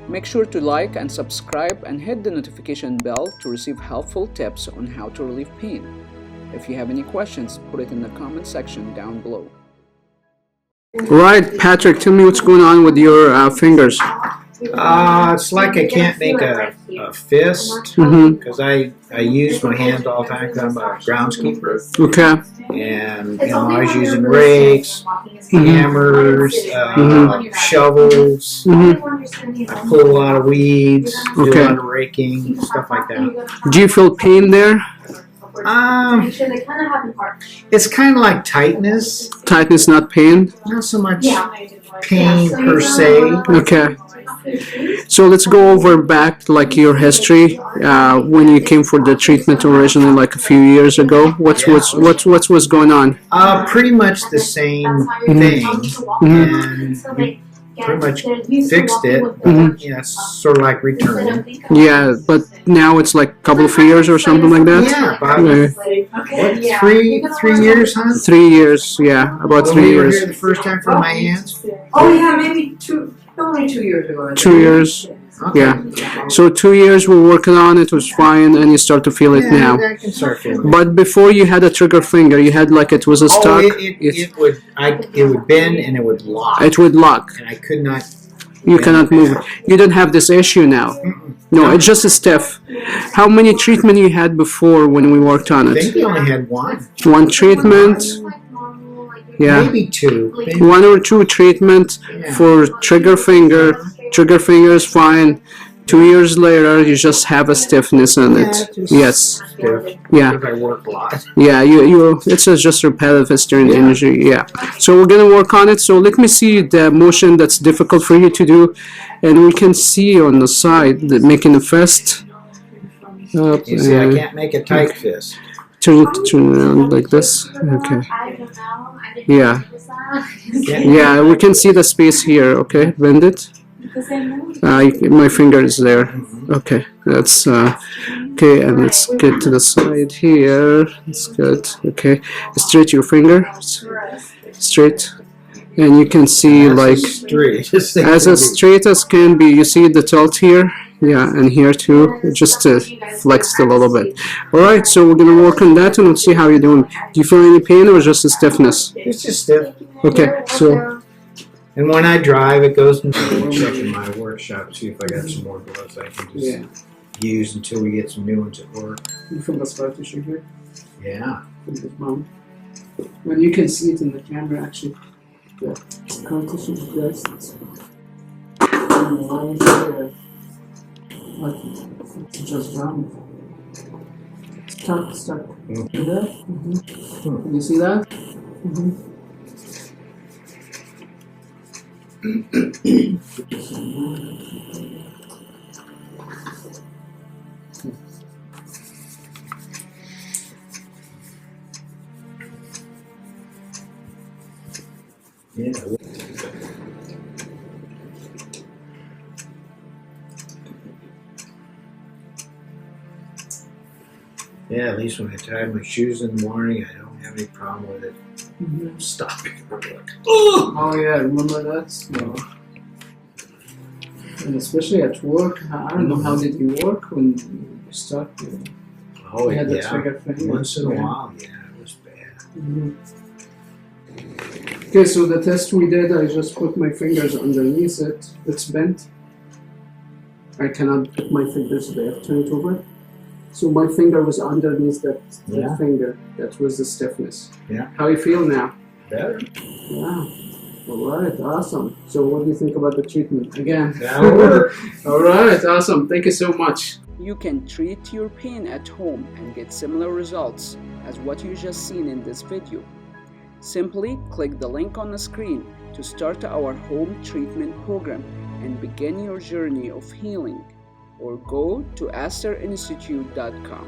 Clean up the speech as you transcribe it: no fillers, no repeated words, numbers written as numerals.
Make sure to like and subscribe and hit the notification bell to receive helpful tips on how to relieve pain. If you have any questions, put it in the comment section down below. Right, Patrick, tell me what's going on with your fingers. It's like I can't make a fist because I use my hands all the time because I'm a groundskeeper. Okay. And I was using rakes, hammers, shovels. I pull a lot of weeds, do a lot of raking, stuff like that. Do you feel pain there? It's kind of like tightness. Tightness, not pain? Not so much pain per se. Okay. So let's go over back like your history when you came for the treatment originally, like a few years ago. What was going on? Pretty much the same thing, and we pretty much fixed it. Yeah, it's sort of like returning. Yeah, but now it's like a couple of years or something like that. Yeah, about 3 years, huh? 3 years, yeah, about 3 We were years. here the first time for my hands. Oh yeah, maybe only 2 years ago. 2 years. Okay. Yeah. So 2 years we're working on it, was fine, and you start to feel it now. I can start feeling it. But before you had a trigger finger, you had like it was a stuck. It would bend and it would lock. It would lock. And I could not. You cannot move it. You don't have this issue now. No, it's just a stiff. How many treatment you had before when we worked on I it? think we only had one. One treatment. Yeah. Maybe two. Maybe. 1 or 2 treatment for trigger finger. Trigger finger is fine. 2 years later, you just have a stiffness in it. Yes. Stiff. Yeah. Because I work a lot. Yeah. It's just repetitive history injury. Yeah. So we're gonna work on it. So let me see the motion that's difficult for you to do, and we can see on the side that making a fist. Up, You see, I can't make a tight fist. turn around like this. Okay. Yeah. Yeah, we can see the space here. Okay, bend it. My finger is there. Okay, that's okay, and let's get to the side here. That's good. Okay, straight your finger, straight, and you can see like as straight as can be. You see the tilt here. Yeah, and here too, just flexed a little bit. Alright, so we're going to work on that and we'll see how you're doing. Do you feel any pain or just a stiffness? It's just stiff. Okay, so... And when I drive, it goes into the workshop in my workshop, see if I got some more gloves I can just use until we get some new ones at work. You feel the scar tissue here? Yeah. Well, you can see it in the camera actually. The scar tissue is just... It's just round. Stuck. See that? Can you see that? Yeah. Yeah, at least when I tie my shoes in the morning, I don't have any problem with it stopping. Oh yeah, remember that? No. And especially at work, I don't know how did you work when you start. Oh had yeah, the trigger finger. once in a while, yeah, it was bad. Okay, so the test we did, I just put my fingers underneath it. It's bent. I cannot put my fingers there. Turn it over. So my finger was underneath that finger. That was the stiffness. Yeah. How you feel now? Better. Yeah. All right. Awesome. So what do you think about the treatment? Again. That'll work. All right. Awesome. Thank you so much. You can treat your pain at home and get similar results as what you just seen in this video. Simply click the link on the screen to start our home treatment program and begin your journey of healing, or go to asterinstitute.com.